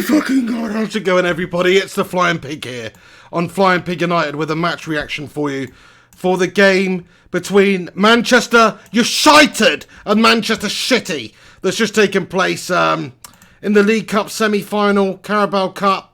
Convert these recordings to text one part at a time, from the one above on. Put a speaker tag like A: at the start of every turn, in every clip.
A: My fucking God, how's it going, everybody? It's the Flying Pig here on Flying Pig United with a match reaction for you for the game between Manchester United and Manchester City that's just taken place in the League Cup semi-final, Carabao Cup.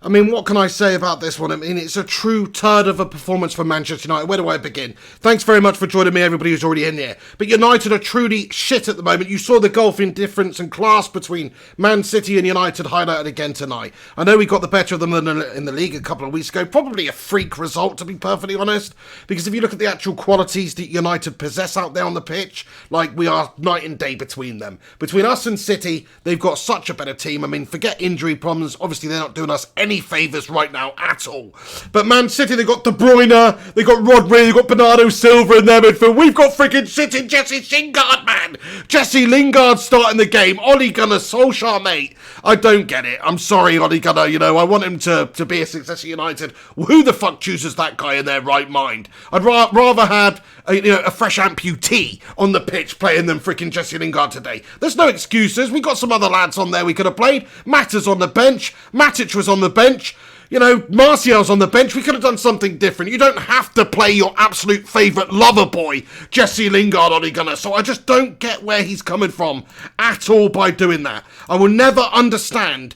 A: I mean, what can I say about this one? I mean, it's a true turd of a performance for Manchester United. Where do I begin? Thanks very much for joining me, everybody who's already in here. But United are truly shit at the moment. You saw the gulfing difference and class between Man City and United highlighted again tonight. I know we got the better of them in the league a couple of weeks ago. Probably a freak result, to be perfectly honest. Because if you look at the actual qualities that United possess out there on the pitch, like, we are night and day between them. Between us and City, they've got such a better team. I mean, forget injury problems. Obviously, they're not doing us any favours right now at all. But Man City, they got De Bruyne, they got Rodri, they got Bernardo Silva in their midfield. We've got freaking sitting Jesse Lingard, man. Jesse Lingard starting the game. Ole Gunnar Solskjaer, mate. I don't get it. I'm sorry, Ole Gunnar. You know, I want him to be a success at United. Who the fuck chooses that guy in their right mind? I'd rather had a fresh amputee on the pitch playing than freaking Jesse Lingard today. There's no excuses. We got some other lads on there we could have played. Mata's on the bench. Matic was on the bench. You know, Martial's on the bench. We could have done something different. You don't have to play your absolute favourite lover boy, Jesse Lingard, Ole Gunnar. So I just don't get where he's coming from at all by doing that. I will never understand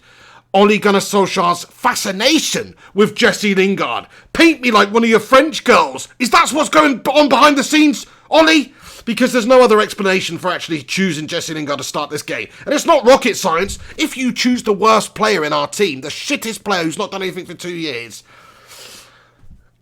A: Ole Gunnar Solskjaer's fascination with Jesse Lingard. Paint me like one of your French girls. Is that what's going on behind the scenes, Ollie? Because there's no other explanation for actually choosing Jesse Lingard to start this game. And it's not rocket science. If you choose the worst player in our team, the shittest player who's not done anything for 2 years,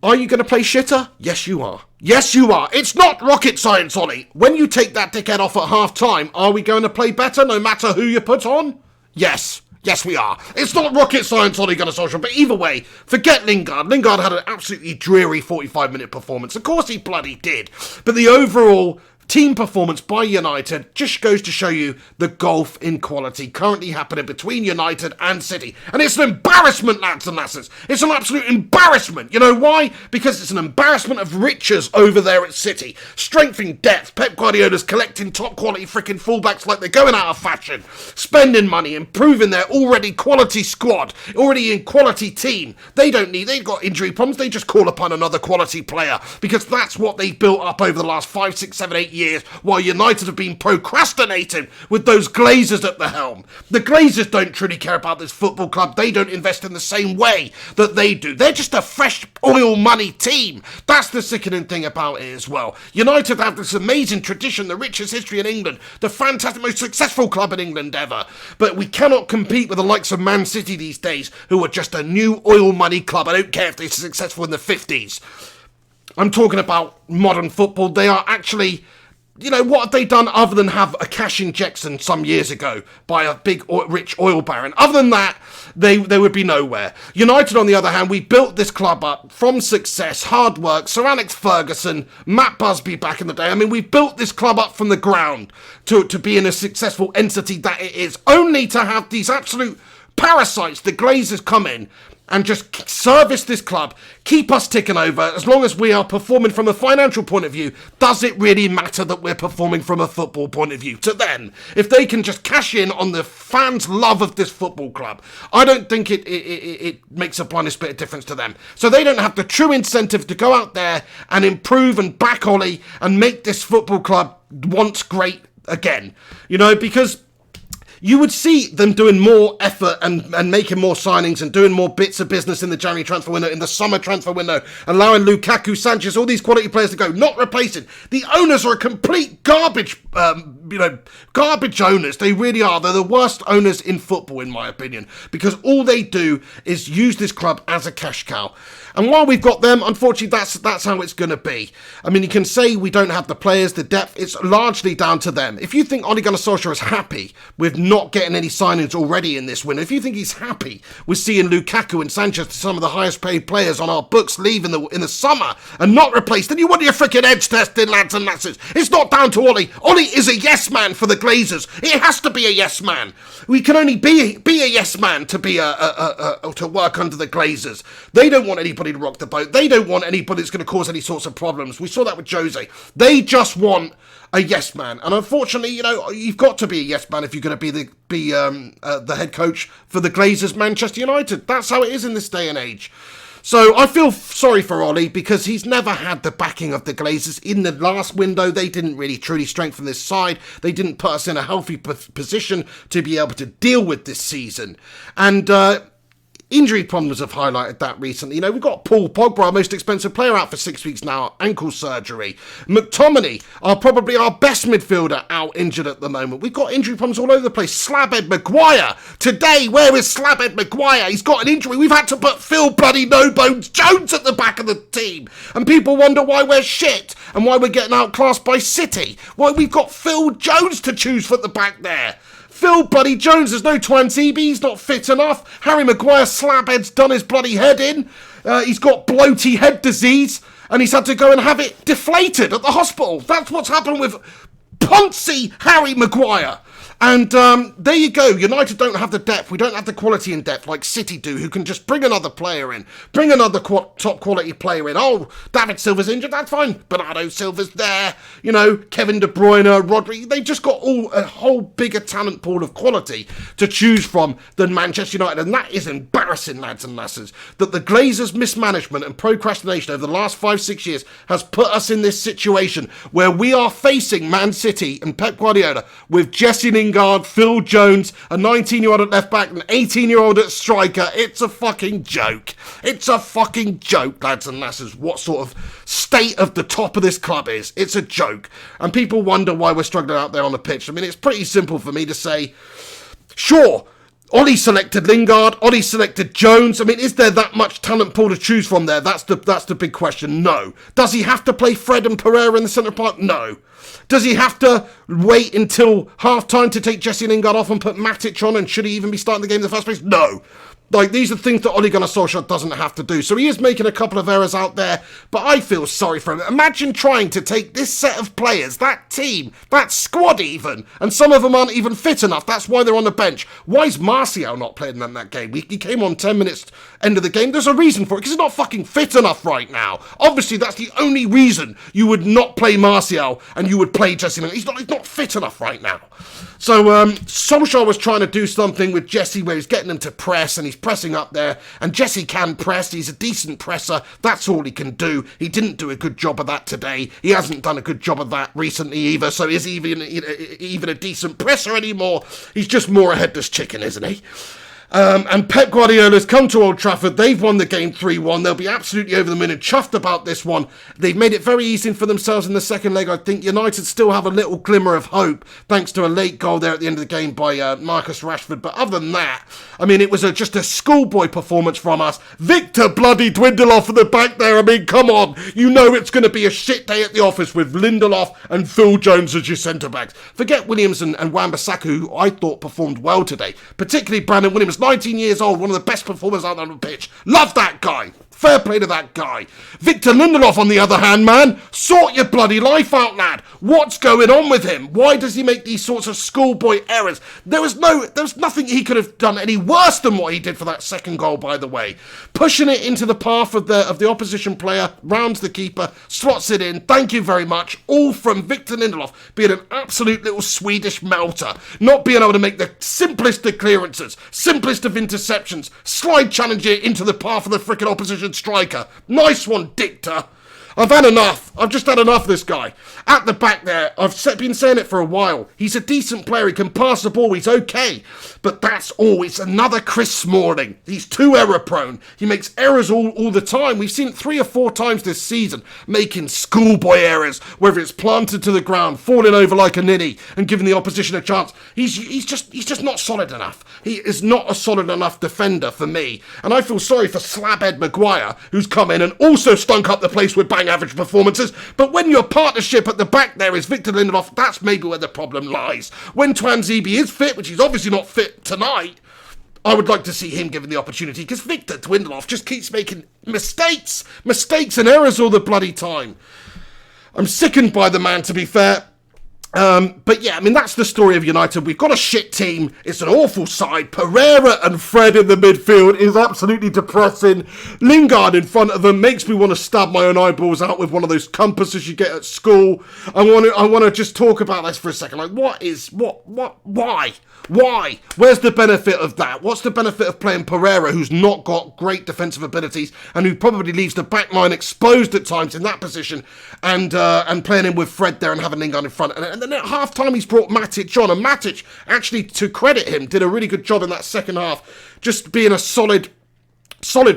A: are you going to play shitter? Yes, you are. Yes, you are. It's not rocket science, Ollie. When you take that dickhead off at half-time, are we going to play better no matter who you put on? Yes. Yes, we are. It's not rocket science, Ole Gunnar Solskjaer, but either way, forget Lingard. Lingard had an absolutely dreary 45-minute performance. Of course he bloody did. But the overall team performance by United just goes to show you the gulf in quality currently happening between United and City. And it's an embarrassment, lads and lasses. It's an absolute embarrassment. You know why? Because it's an embarrassment of riches over there at City. Strength in depth. Pep Guardiola's collecting top quality freaking fullbacks like they're going out of fashion. Spending money, improving their already quality squad. Already in quality team. They've got injury problems. They just call upon another quality player. Because that's what they've built up over the last 5, 6, 7, 8 years, while United have been procrastinating with those Glazers at the helm. The Glazers don't truly care about this football club. They don't invest in the same way that they do. They're just a fresh oil money team. That's the sickening thing about it as well. United have this amazing tradition, the richest history in England, the fantastic, most successful club in England ever. But we cannot compete with the likes of Man City these days, who are just a new oil money club. I don't care if they're successful in the 50s. I'm talking about modern football. They are actually, you know, what have they done other than have a cash injection some years ago by a big rich oil baron? Other than that, they would be nowhere. United, on the other hand, we built this club up from success, hard work, Sir Alex Ferguson, Matt Busby back in the day. I mean, we built this club up from the ground to be in a successful entity that it is, only to have these absolute parasites, the Glazers, come in and just service this club, keep us ticking over. As long as we are performing from a financial point of view, does it really matter that we're performing from a football point of view? To them, if they can just cash in on the fans' love of this football club, I don't think it makes a blindest bit of difference to them. So they don't have the true incentive to go out there and improve and back Ollie and make this football club once great again. You know, because you would see them doing more effort and making more signings and doing more bits of business in the January transfer window, in the summer transfer window, allowing Lukaku, Sanchez, all these quality players to go, not replacing. The owners are a complete garbage, garbage owners. They really are. They're the worst owners in football, in my opinion, because all they do is use this club as a cash cow. And while we've got them, unfortunately, that's how it's going to be. I mean, you can say we don't have the players, the depth. It's largely down to them. If you think Ole Gunnar Solskjaer is happy with not getting any signings already in this window, if you think he's happy with seeing Lukaku and Sanchez, some of the highest paid players on our books, leave in the summer and not replaced, then you want your freaking edge tested, lads and lasses. It's not down to Ole. Ole is a yes yes man for the Glazers. It has to be a yes man. We can only be a yes man to be to work under the Glazers. They don't want anybody to rock the boat. They don't want anybody that's going to cause any sorts of problems. We saw that with Jose. They just want a yes man, and unfortunately, you've got to be a yes man if you're going to be the head coach for the Glazers, Manchester United. That's how it is in this day and age. So I feel sorry for Ollie because he's never had the backing of the Glazers. In the last window, they didn't really truly strengthen this side. They didn't put us in a healthy position to be able to deal with this season. And injury problems have highlighted that recently. We've got Paul Pogba, our most expensive player, out for 6 weeks now, ankle surgery. McTominay, probably our best midfielder, out injured at the moment. We've got injury problems all over the place. Slabhead Maguire. Today, where is Slabhead Maguire? He's got an injury. We've had to put Phil bloody No-Bones Jones at the back of the team. And people wonder why we're shit and why we're getting outclassed by City. Why we've got Phil Jones to choose for at the back there. Phil bloody Jones, there's no Twanzebe, he's not fit enough. Harry Maguire slabhead's done his bloody head in. He's got bloaty head disease, and he's had to go and have it deflated at the hospital. That's what's happened with Poncy Harry Maguire. And there you go. United don't have the depth. We don't have the quality in depth like City do, who can just bring another player in. Bring another top quality player in. Oh, David Silva's injured. That's fine. Bernardo Silva's there. Kevin De Bruyne, Rodri. They've just got a whole bigger talent pool of quality to choose from than Manchester United. And that is embarrassing, lads and lasses, that the Glazers' mismanagement and procrastination over the last 5-6 years has put us in this situation where we are facing Man City and Pep Guardiola with Jesse Lingard, Phil Jones, a 19-year-old at left back, an 18-year-old at striker. It's a fucking joke. It's a fucking joke, lads and lasses, what sort of state of the top of this club is. It's a joke. And people wonder why we're struggling out there on the pitch. I mean, it's pretty simple for me to say, sure, Ollie selected Lingard, Ollie selected Jones. I mean, is there that much talent pool to choose from there? That's the big question. No. Does he have to play Fred and Pereira in the centre park? No. Does he have to wait until half-time to take Jesse Lingard off and put Matic on? And should he even be starting the game in the first place? No. These are things that Ole Gunnar Solskjaer doesn't have to do. So he is making a couple of errors out there, but I feel sorry for him. Imagine trying to take this set of players, that team, that squad even, and some of them aren't even fit enough. That's why they're on the bench. Why is Martial not playing in that game? He came on 10 minutes end of the game. There's a reason for it, because he's not fucking fit enough right now. Obviously, that's the only reason you would not play Martial and you would play Jesse Lingard. He's not fit enough right now. So Solskjaer was trying to do something with Jesse where he's getting him to press, and he's pressing up there, and Jesse can press. He's a decent presser. That's all he can do. He didn't do a good job of that today. He hasn't done a good job of that recently either, so is he even a decent presser anymore? He's just more a headless chicken, isn't he? And Pep Guardiola's come to Old Trafford. They've won the game 3-1. They'll be absolutely over the moon and chuffed about this one. They've made it very easy for themselves in the second leg. I think United still have a little glimmer of hope, thanks to a late goal there at the end of the game by Marcus Rashford. But other than that, I mean, it was just a schoolboy performance from us. Victor bloody Dwindleoff at the back there. I mean, come on. You know it's going to be a shit day at the office with Lindelof and Phil Jones as your centre-backs. Forget Williams and Wan-Bissaka, who I thought performed well today. Particularly Brandon Williams, 19 years old, one of the best performers out on the pitch. Love that guy. Fair play to that guy. Victor Lindelof, on the other hand, man, sort your bloody life out, lad. What's going on with him? Why does he make these sorts of schoolboy errors? There was nothing he could have done any worse than what he did for that second goal, by the way. Pushing it into the path of the opposition player, rounds the keeper, slots it in. Thank you very much. All from Victor Lindelof being an absolute little Swedish melter. Not being able to make the simplest of clearances, simplest of interceptions, slide challenge it into the path of the frickin' opposition striker. Nice one, Dictor. I've had enough. I've just had enough of this guy. At the back there, I've been saying it for a while. He's a decent player. He can pass the ball. He's okay. But that's all. It's another Chris Smalling. He's too error prone. He makes errors all the time. We've seen it 3 or 4 times this season, making schoolboy errors, whether it's planted to the ground, falling over like a ninny, and giving the opposition a chance. He's just not solid enough. He is not a solid enough defender for me. And I feel sorry for Slabhead Maguire, who's come in and also stunk up the place with bang average performances. But when your partnership at the back there is Victor Lindelof, that's maybe where the problem lies. When Twanzebe is fit, which he's obviously not fit tonight, I would like to see him given the opportunity, because Victor Dwindleoff just keeps making mistakes and errors all the bloody time. I'm sickened by the man, to be fair. But yeah, I mean, that's the story of United. We've got a shit team. It's an awful side. Pereira and Fred in the midfield is absolutely depressing. Lingard in front of them makes me want to stab my own eyeballs out with one of those compasses you get at school. I want to just talk about this for a second. Like, why? Why? Where's the benefit of that? What's the benefit of playing Pereira, who's not got great defensive abilities and who probably leaves the back line exposed at times in that position, and playing him with Fred there and having Lingard in front? And then at half-time he's brought Matic on, and Matic, actually, to credit him, did a really good job in that second half, just being a solid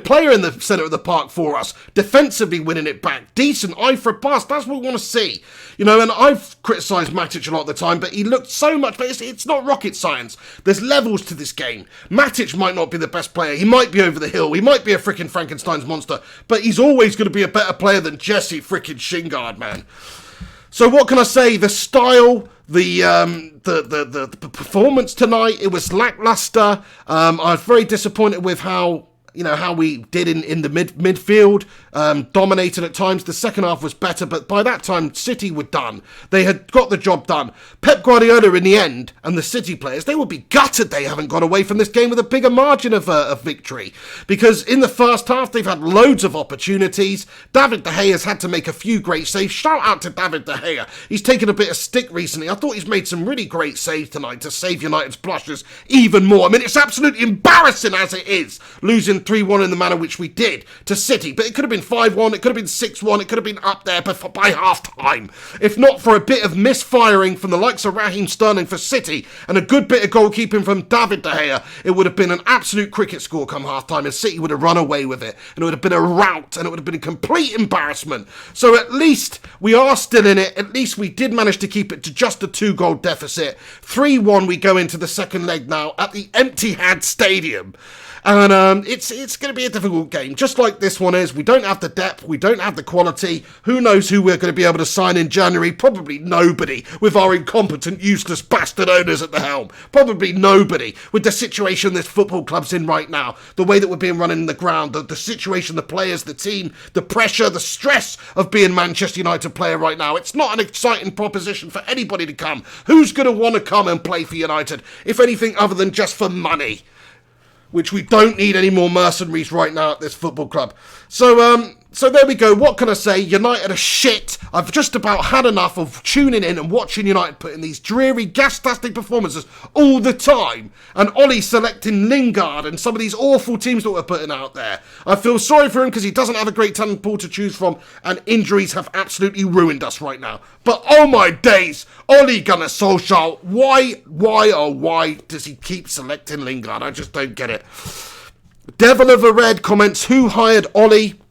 A: player in the centre of the park for us, defensively winning it back, decent eye for a pass. That's what we want to see, you know. And I've criticised Matic a lot of the time, but he looked so much. But it's not rocket science. There's levels to this game. Matic might not be the best player. He might be over the hill. He might be a freaking Frankenstein's monster, but he's always going to be a better player than Jesse freaking Shingard, man. So what can I say? The style, the performance tonight, it was lackluster. I was very disappointed with how we did in the midfield, dominated at times. The second half was better, but by that time, City were done. They had got the job done. Pep Guardiola, in the end, and the City players, they will be gutted they haven't got away from this game with a bigger margin of victory. Because in the first half, they've had loads of opportunities. David De Gea's had to make a few great saves. Shout out to David De Gea. He's taken a bit of stick recently. I thought he's made some really great saves tonight to save United's blushes even more. I mean, it's absolutely embarrassing as it is, losing 3-1 in the manner which we did to City, but it could have been 5-1, it could have been 6-1, it could have been up there by half-time. If not for a bit of misfiring from the likes of Raheem Sterling for City and a good bit of goalkeeping from David De Gea, it would have been an absolute cricket score come half-time, and City would have run away with it, and it would have been a rout, and it would have been a complete embarrassment. So at least we are still in it. At least we did manage to keep it to just a 2-goal deficit. 3-1 we go into the second leg now at the Etihad Stadium. And it's going to be a difficult game, just like this one is. We don't have the depth, we don't have the quality. Who knows who we're going to be able to sign in January? Probably nobody, with our incompetent, useless bastard owners at the helm. Probably nobody, with the situation this football club's in right now, the way that we're being run in the ground, the situation, the players, the team, the pressure, the stress of being Manchester United player right now. It's not an exciting proposition for anybody to come. Who's going to want to come and play for United, if anything other than just for money? Which we don't need any more mercenaries right now at this football club. So there we go. What can I say? United are shit. I've just about had enough of tuning in and watching United put in these dreary, gas-tastic performances all the time. And Ollie selecting Lingard and some of these awful teams that we're putting out there. I feel sorry for him because he doesn't have a great talent pool to choose from, and injuries have absolutely ruined us right now. But oh my days, Ole Gunnar Solskjaer, why does he keep selecting Lingard? I just don't get it. Devil of a Red comments, who hired Ollie?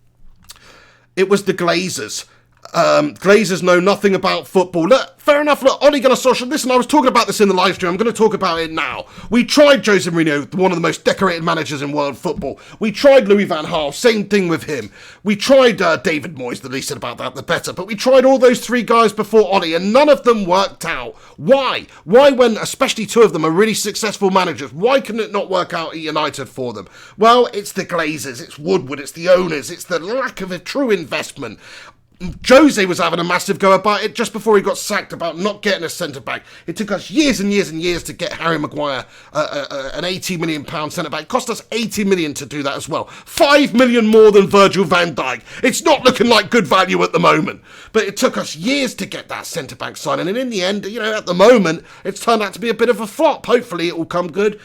A: It was the Glazers. Glazers know nothing about football. Look, fair enough. Look, Ole Gunnar Solskjaer. Listen, I was talking about this in the live stream. I'm going to talk about it now. We tried Jose Mourinho, one of the most decorated managers in world football. We tried Louis van Gaal. Same thing with him. We tried David Moyes. The least said about that, the better. But we tried all those three guys before Ole, and none of them worked out. Why? Why, when especially two of them are really successful managers, why can it not work out at United for them? Well, it's the Glazers. It's Woodward. It's the owners. It's the lack of a true investment. Jose was having a massive go about it just before he got sacked about not getting a centre-back. It took us years and years and years to get Harry Maguire, an £80 million centre-back. It cost us £80 million to do that as well. £5 million more than Virgil van Dijk. It's not looking like good value at the moment. But it took us years to get that centre-back signing. And in the end, you know, at the moment, it's turned out to be a bit of a flop. Hopefully it will come good.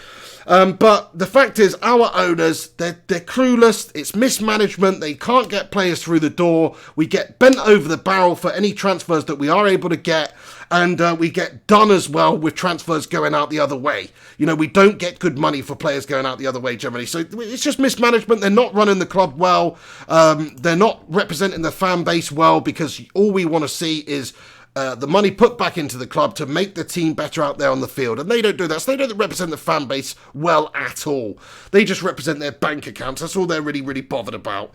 A: But the fact is, our owners, they're clueless. It's mismanagement. They can't get players through the door. We get bent over the barrel for any transfers that we are able to get. And we get done as well with transfers going out the other way. You know, we don't get good money for players going out the other way generally. So it's just mismanagement. They're not running the club well. They're not representing the fan base well, because all we want to see is the money put back into the club to make the team better out there on the field. And they don't do that. So they don't represent the fan base well at all. They just represent their bank accounts. That's all they're really, really bothered about.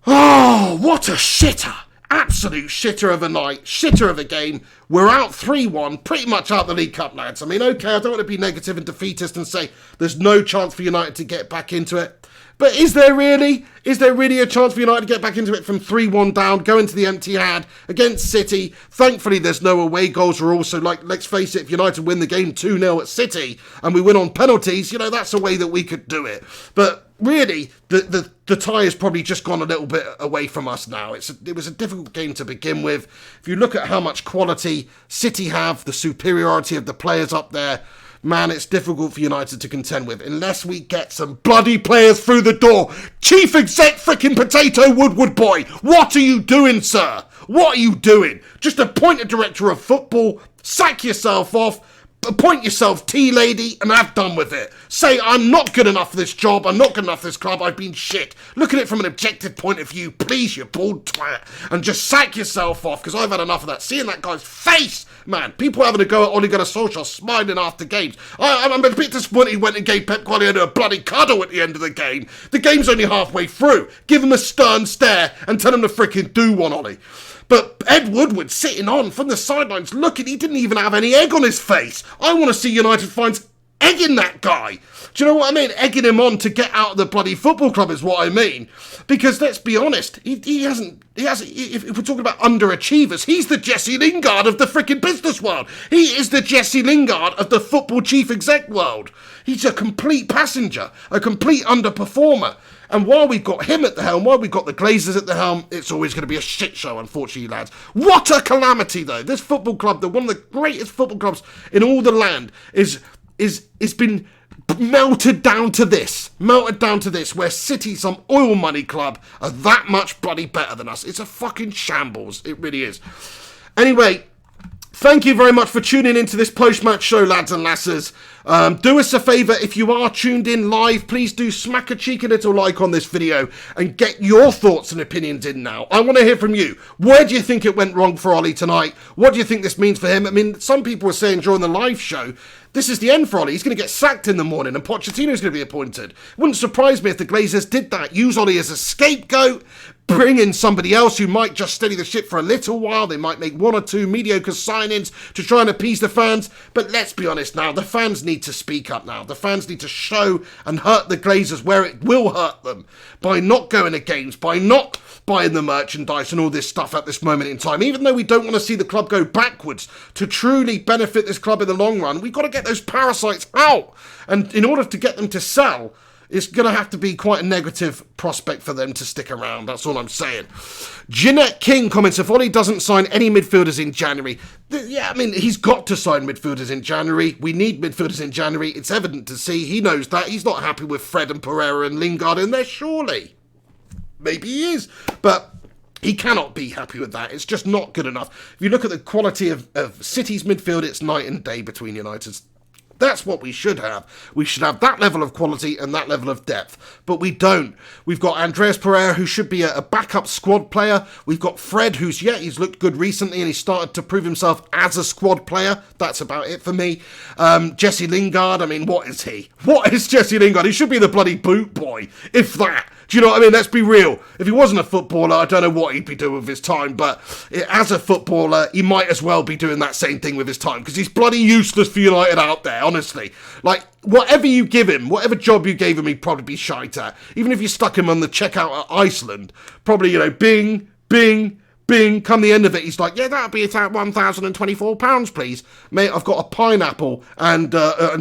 A: Oh, what a shitter. Absolute shitter of a night, shitter of a game. We're out 3-1, pretty much out the League Cup, lads. I mean, okay, I don't want to be negative and defeatist and say there's no chance for United to get back into it. But is there really? Is there really a chance for United to get back into it from 3-1 down, go into the empty hand against City? Thankfully, there's no away goals. We're also, like, let's face it, if United win the game 2-0 at City and we win on penalties, you know, that's a way that we could do it. But really, the tie has probably just gone a little bit away from us now. It was a difficult game to begin with. If you look at how much quality City have, the superiority of the players up there, man, it's difficult for United to contend with unless we get some bloody players through the door. Chief Exec frickin' Potato Woodward boy, what are you doing, sir? What are you doing? Just appoint a director of football, sack yourself off, appoint yourself tea lady, and have done with it. Say, I'm not good enough for this job, I'm not good enough for this club, I've been shit. Look at it from an objective point of view, please, you bald twat, and just sack yourself off, because I've had enough of that. Seeing that guy's face, man, people having a go at Ole Gunnar Solskjaer smiling after games. I'm a bit disappointed he went and gave Pep Guardiola a bloody cuddle at the end of the game. The game's only halfway through. Give him a stern stare and tell him to frickin' do one, Ollie. But Ed Woodward sitting on from the sidelines looking, he didn't even have any egg on his face. I want to see United find egg in that guy. Do you know what I mean? Egging him on to get out of the bloody football club is what I mean. Because let's be honest, he hasn't, if we're talking about underachievers, he's the Jesse Lingard of the freaking business world. He is the Jesse Lingard of the football chief exec world. He's a complete passenger, a complete underperformer. And while we've got him at the helm, while we've got the Glazers at the helm, it's always going to be a shit show, unfortunately, lads. What a calamity, though. This football club, one of the greatest football clubs in all the land, is been melted down to this, where City, some oil money club, are that much bloody better than us. It's a fucking shambles. It really is. Anyway, thank you very much for tuning into this post-match show, lads and lasses. Do us a favour, if you are tuned in live, please do smack a cheeky little like on this video and get your thoughts and opinions in now. I want to hear from you. Where do you think it went wrong for Ollie tonight? What do you think this means for him? I mean, some people were saying during the live show, this is the end for Ollie. He's going to get sacked in the morning and Pochettino's going to be appointed. Wouldn't surprise me if the Glazers did that. Use Ollie as a scapegoat. Bring in somebody else who might just steady the ship for a little while. They might make one or two mediocre signings to try and appease the fans. But let's be honest now, the fans need to speak up now. The fans need to show and hurt the Glazers where it will hurt them. By not going to games, by not buying the merchandise and all this stuff at this moment in time. Even though we don't want to see the club go backwards, to truly benefit this club in the long run, we've got to get those parasites out. And in order to get them to sell, it's going to have to be quite a negative prospect for them to stick around. That's all I'm saying. Jeanette King comments, if Ollie doesn't sign any midfielders in January, yeah, I mean, he's got to sign midfielders in January. We need midfielders in January. It's evident to see. He knows that. He's not happy with Fred and Pereira and Lingard in there, surely. Maybe he is, but he cannot be happy with that. It's just not good enough. If you look at the quality of City's midfield, it's night and day between United's. That's what we should have. We should have that level of quality and that level of depth. But we don't. We've got Andreas Pereira, who should be a backup squad player. We've got Fred, he's looked good recently and he started to prove himself as a squad player. That's about it for me. Jesse Lingard, I mean, what is he? What is Jesse Lingard? He should be the bloody boot boy, if that. Do you know what I mean? Let's be real. If he wasn't a footballer, I don't know what he'd be doing with his time, but as a footballer, he might as well be doing that same thing with his time, because he's bloody useless for United out there, honestly. Like, whatever you give him, whatever job you gave him, he'd probably be shite at. Even if you stuck him on the checkout at Iceland, probably, bing, bing, bing, come the end of it, he's like, yeah, that'll be about £1,024, please. Mate, I've got a pineapple and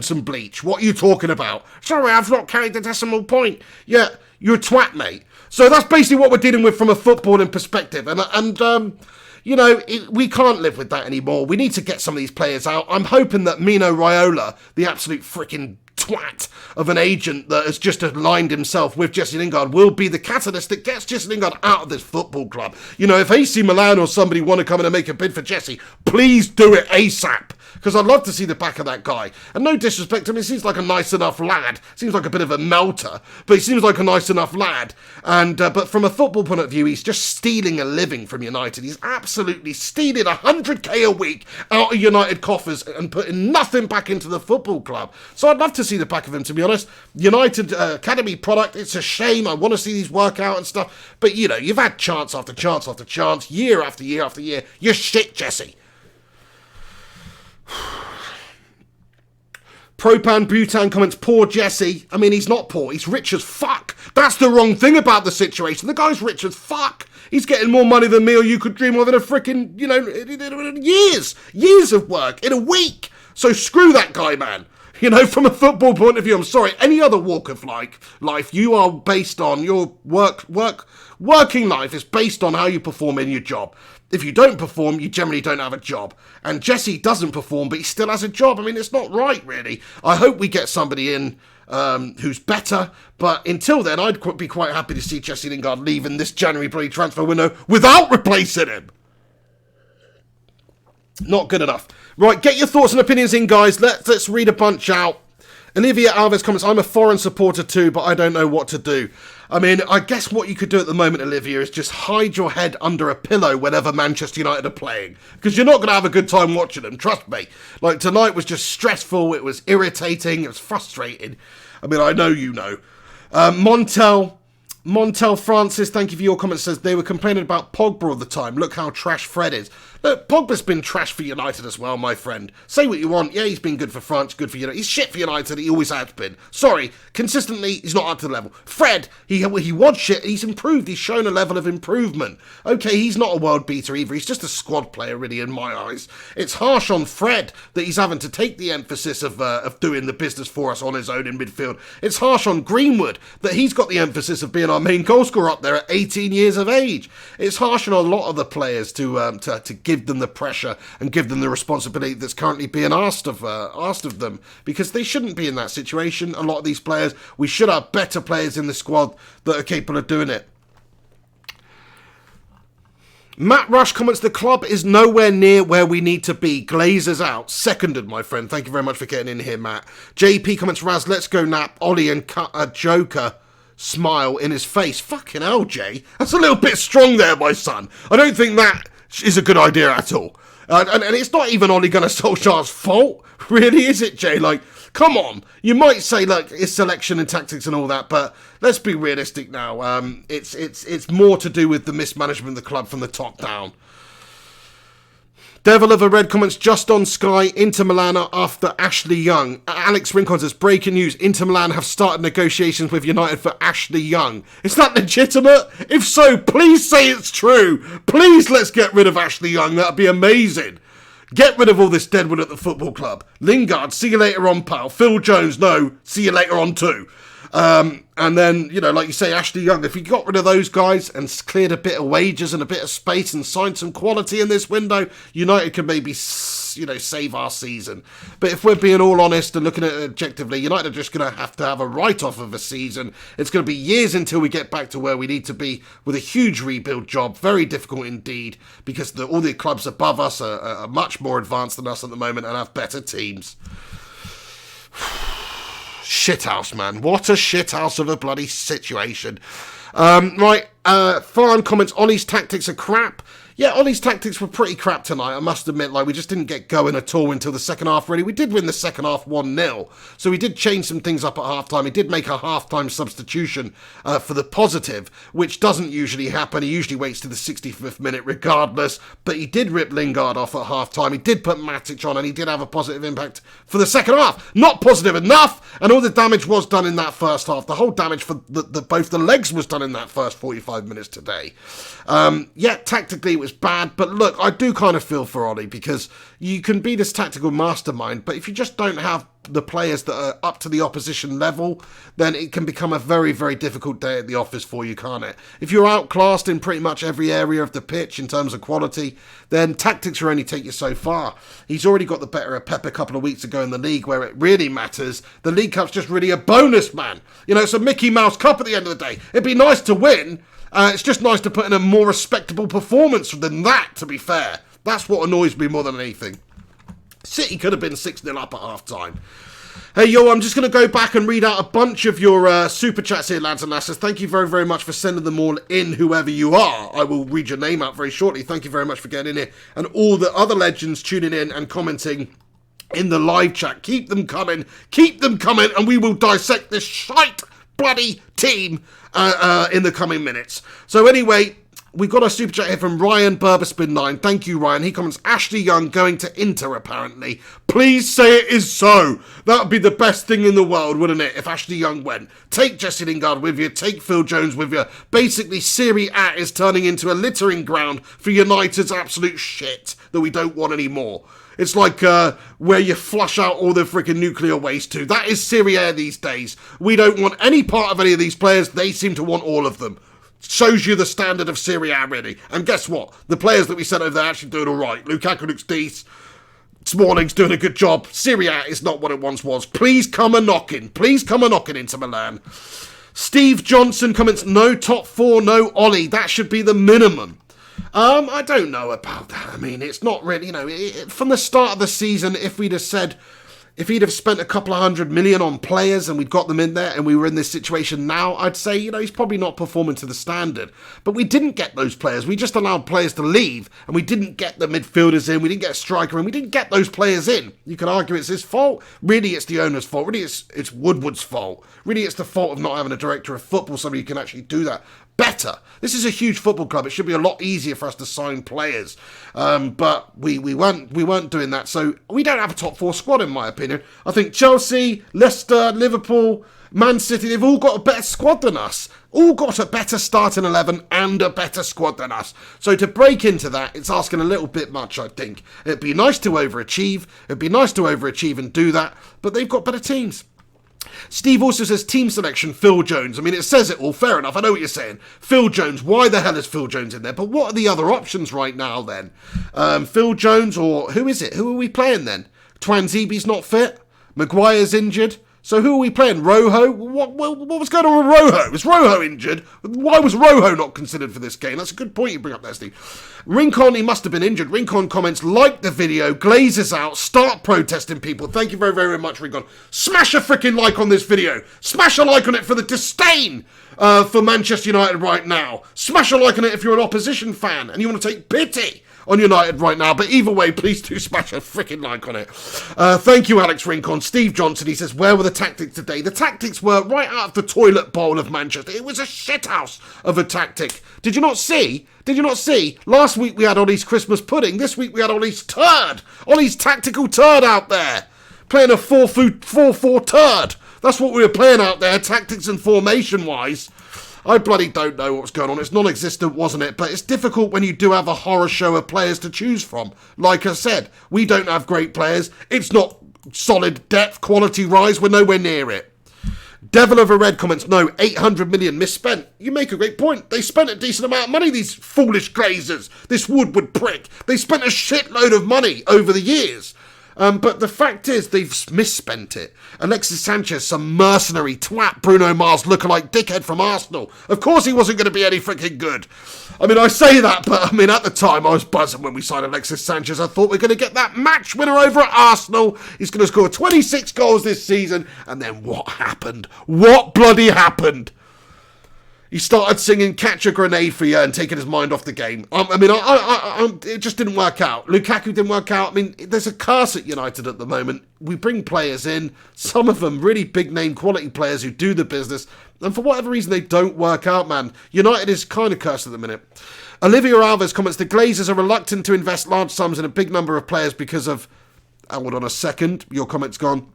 A: some bleach. What are you talking about? Sorry, I've not carried the decimal point. Yeah, you're a twat, mate. So that's basically what we're dealing with from a footballing perspective. We can't live with that anymore. We need to get some of these players out. I'm hoping that Mino Raiola, the absolute freaking twat of an agent that has just aligned himself with Jesse Lingard, will be the catalyst that gets Jesse Lingard out of this football club. If AC Milan or somebody want to come in and make a bid for Jesse, please do it ASAP. because I'd love to see the back of that guy. And no disrespect to him, he seems like a nice enough lad. Seems like a bit of a melter, but he seems like a nice enough lad. And but from a football point of view, he's just stealing a living from United. He's absolutely stealing 100k a week out of United coffers and putting nothing back into the football club. So I'd love to see the back of him, to be honest. United Academy product, it's a shame. I want to see these work out and stuff. But, you know, you've had chance after chance after chance, year after year after year. You're shit, Jesse. Propan Butan comments, poor Jesse. I mean, he's not poor. He's rich as fuck. That's the wrong thing about the situation. The guy's rich as fuck. He's getting more money than me or you could dream of in a freaking, you know, years of work in a week. So screw that guy, man. You know, from a football point of view, I'm sorry, any other walk of life, you are based on your working life is based on how you perform in your job. If you don't perform, you generally don't have a job. And Jesse doesn't perform, but he still has a job. I mean, it's not right, really. I hope we get somebody in who's better. But until then, I'd be quite happy to see Jesse Lingard leaving this January bloody transfer window without replacing him. Not good enough. Right, get your thoughts and opinions in, guys. Let's read a bunch out. Olivia Alves comments, I'm a foreign supporter too, but I don't know what to do. I mean, I guess what you could do at the moment, Olivia, is just hide your head under a pillow whenever Manchester United are playing. Because you're not going to have a good time watching them, trust me. Like, tonight was just stressful, it was irritating, it was frustrating. I mean, I know you know. Montel Francis, thank you for your comments, says they were complaining about Pogba all the time. Look how trash Fred is. Look, Pogba's been trash for United as well, my friend. Say what you want. Yeah, he's been good for France, good for United. He's shit for United. He always has been. Sorry, consistently, he's not up to the level. Fred, he was shit. He's improved. He's shown a level of improvement. Okay, he's not a world beater either. He's just a squad player, really, in my eyes. It's harsh on Fred that he's having to take the emphasis of doing the business for us on his own in midfield. It's harsh on Greenwood that he's got the emphasis of being our main goal scorer up there at 18 years of age. It's harsh on a lot of the players to give them the pressure and give them the responsibility that's currently being asked of them, because they shouldn't be in that situation. A lot of these players, we should have better players in the squad that are capable of doing it. Matt Rush comments, the club is nowhere near where we need to be. Glazers out. Seconded, my friend. Thank you very much for getting in here, Matt. JP comments, Raz, let's go nap. Ollie and cut a Joker smile in his face. Fucking hell, Jay. That's a little bit strong there, my son. I don't think that is a good idea at all. And it's not even Ole Gunnar Solskjaer's fault, really, is it, Jay? Like, come on. You might say, look, it's selection and tactics and all that, but let's be realistic now. It's more to do with the mismanagement of the club from the top down. Devil of a Red comments, just on Sky, Inter Milan are after Ashley Young. Alex Rincon says, breaking news, Inter Milan have started negotiations with United for Ashley Young. Is that legitimate? If so, please say it's true. Please let's get rid of Ashley Young. That'd be amazing. Get rid of all this deadwood at the football club. Lingard, see you later on, pal. Phil Jones, no, see you later on too. And then, you know, like you say, Ashley Young, if you got rid of those guys and cleared a bit of wages and a bit of space and signed some quality in this window, United could maybe, you know, save our season. But if we're being all honest and looking at it objectively, United are just going to have a write-off of a season. It's going to be years until we get back to where we need to be with a huge rebuild job. Very difficult indeed, because all the clubs above us are much more advanced than us at the moment and have better teams. Shithouse, man. What a shithouse of a bloody situation. Right, Farhan comments, Ollie's tactics are crap. Yeah, Ollie's tactics were pretty crap tonight, I must admit. Like, we just didn't get going at all until the second half, really. We did win the second half 1-0, so we did change some things up at half-time. He did make a half-time substitution for the positive, which doesn't usually happen. He usually waits to the 65th minute regardless, but he did rip Lingard off at half-time. He did put Matic on, and he did have a positive impact for the second half. Not positive enough, and all the damage was done in that first half. The whole damage for both the legs was done in that first 45 minutes today. Yeah, tactically it was bad, but look, I do kind of feel for Ollie, because you can be this tactical mastermind, but if you just don't have the players that are up to the opposition level, then it can become a very, very difficult day at the office for you, can't it? If you're outclassed in pretty much every area of the pitch in terms of quality, then tactics will only take you so far. He's already got the better of Pep a couple of weeks ago in the league, where it really matters. The League Cup's just really a bonus, man. You know, it's a Mickey Mouse Cup at the end of the day. It'd be nice to win. It's just nice to put in a more respectable performance than that, to be fair. That's what annoys me more than anything. City could have been 6-0 up at half-time. Hey, yo, I'm just going to go back and read out a bunch of your super chats here, lads and lasses. Thank you very, very much for sending them all in, whoever you are. I will read your name out very shortly. Thank you very much for getting in here. And all the other legends tuning in and commenting in the live chat. Keep them coming, and we will dissect this shite bloody team in the coming minutes. So anyway, we've got a super chat here from Ryan Burberspin9. Thank you, Ryan. He comments, Ashley Young going to Inter, apparently. Please say it is so. That would be the best thing in the world, wouldn't it, if Ashley Young went? Take Jesse Lingard with you. Take Phil Jones with you. Basically, Serie A is turning into a littering ground for United's absolute shit that we don't want anymore. It's like where you flush out all the freaking nuclear waste to. That is Serie A these days. We don't want any part of any of these players. They seem to want all of them. Shows you the standard of Serie A, really. And guess what? The players that we sent over there are actually doing all right. Lukaku looks decent. Smalling's doing a good job. Serie A is not what it once was. Please come a knocking. Please come a knocking into Milan. Steve Johnson comments, no top four, no Ollie. That should be the minimum. I don't know about that. I mean, it's not really, from the start of the season, if he'd have spent a couple of 100 million on players and we'd got them in there and we were in this situation now, I'd say, he's probably not performing to the standard. But we didn't get those players. We just allowed players to leave and we didn't get the midfielders in. We didn't get a striker in. We didn't get those players in. You can argue it's his fault. Really, it's the owner's fault. Really, it's Woodward's fault. Really, it's the fault of not having a director of football, somebody who can actually do that better. This is a huge football club. It should be a lot easier for us to sign players. But we weren't doing that. So we don't have a top four squad, in my opinion. I think Chelsea, Leicester, Liverpool, Man City, they've all got a better squad than us. All got a better starting 11 and a better squad than us. So to break into that, it's asking a little bit much, I think. It'd be nice to overachieve. And do that. But they've got better teams. Steve also says team selection, Phil Jones. I mean, it says it all, fair enough, I know what you're saying. Phil Jones, why the hell is Phil Jones in there? But what are the other options right now then? Phil Jones, or who is it? Who are we playing then? Twanzebe's not fit, Maguire's injured. So who are we playing? Rojo? What was going on with Rojo? Was Rojo injured? Why was Rojo not considered for this game? That's a good point you bring up there, Steve. Rincon, he must have been injured. Rincon comments, like the video, Glazers out, start protesting people. Thank you very, very much, Rincon. Smash a freaking like on this video. Smash a like on it for the disdain for Manchester United right now. Smash a like on it if you're an opposition fan and you want to take pity on United right now, but either way, please do smash a freaking like on it. Thank you, Alex Rincon. Steve Johnson, he says, where were the tactics today? The tactics were right out of the toilet bowl of Manchester. It was a shithouse of a tactic. Did you not see? Last week we had Ollie's Christmas pudding. This week we had Ollie's turd. Ollie's tactical turd out there. Playing a 4-4 turd. That's what we were playing out there, tactics and formation-wise. I bloody don't know what's going on. It's non-existent, wasn't it? But it's difficult when you do have a horror show of players to choose from. Like I said, we don't have great players. It's not solid depth, quality rise. We're nowhere near it. Devil of a Red comments, no, 800 million misspent. You make a great point. They spent a decent amount of money, these foolish Glazers, this Woodward prick. They spent a shitload of money over the years. But the fact is, they've misspent it. Alexis Sanchez, some mercenary twat Bruno Mars lookalike dickhead from Arsenal. Of course he wasn't going to be any freaking good. I mean, I say that, but I mean, at the time, I was buzzing when we signed Alexis Sanchez. I thought we're going to get that match winner over at Arsenal. He's going to score 26 goals this season. And then what happened? What bloody happened? He started singing Catch a Grenade for You and taking his mind off the game. It just didn't work out. Lukaku didn't work out. I mean, there's a curse at United at the moment. We bring players in, some of them really big-name quality players who do the business, and for whatever reason, they don't work out, man. United is kind of cursed at the minute. Olivia Alves comments, the Glazers are reluctant to invest large sums in a big number of players because of... Hold on a second. Your comment's gone.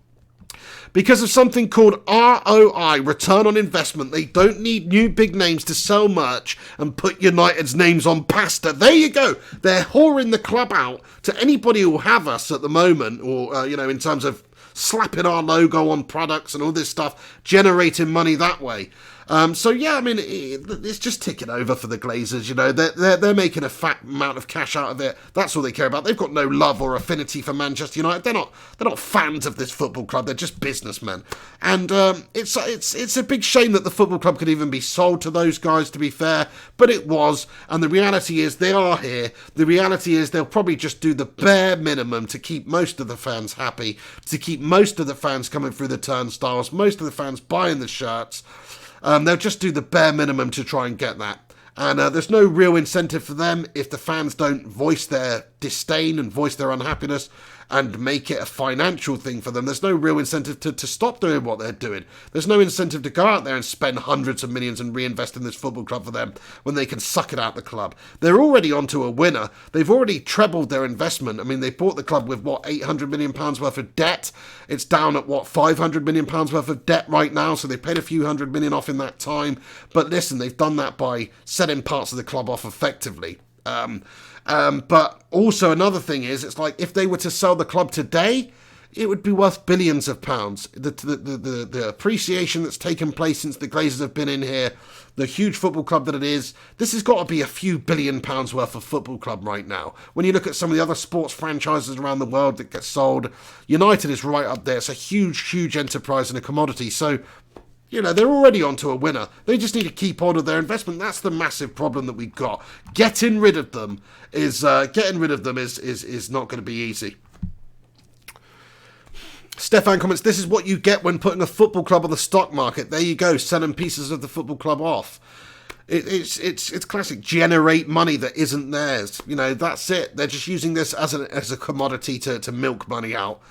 A: Because of something called ROI, return on investment. They don't need new big names to sell merch and put United's names on pasta. There you go. They're whoring the club out to anybody who will have us at the moment, or, in terms of slapping our logo on products and all this stuff, generating money that way. So yeah, I mean, it's just ticking over for the Glazers. You know, they're making a fat amount of cash out of it. That's all they care about. They've got no love or affinity for Manchester United. They're not fans of this football club. They're just businessmen. And it's a big shame that the football club could even be sold to those guys, to be fair. But it was. And the reality is they are here. The reality is they'll probably just do the bare minimum to keep most of the fans happy, to keep most of the fans coming through the turnstiles, most of the fans buying the shirts. They'll just do the bare minimum to try and get that. And there's no real incentive for them if the fans don't voice their disdain and voice their unhappiness and make it a financial thing for them. There's no real incentive to stop doing what they're doing. There's no incentive to go out there and spend hundreds of millions and reinvest in this football club for them when they can suck it out the club. They're already onto a winner. They've already trebled their investment. I mean, they bought the club with, £800 million worth of debt. It's down at, £500 million worth of debt right now, so they paid a few hundred million off in that time. But listen, they've done that by selling parts of the club off effectively. But also another thing is, it's like if they were to sell the club today, it would be worth billions of pounds. The appreciation that's taken place since the Glazers have been in here, the huge football club that it is, this has got to be a few £billion worth of football club right now. When you look at some of the other sports franchises around the world that get sold, United is right up there. It's a huge, huge enterprise and a commodity. So, you know, they're already onto a winner. They just need to keep on with their investment. That's the massive problem that we've got. Getting rid of them is not going to be easy. Stefan comments, this is what you get when putting a football club on the stock market. There you go, selling pieces of the football club off. It's classic. Generate money that isn't theirs. You know, that's it. They're just using this as a commodity to milk money out.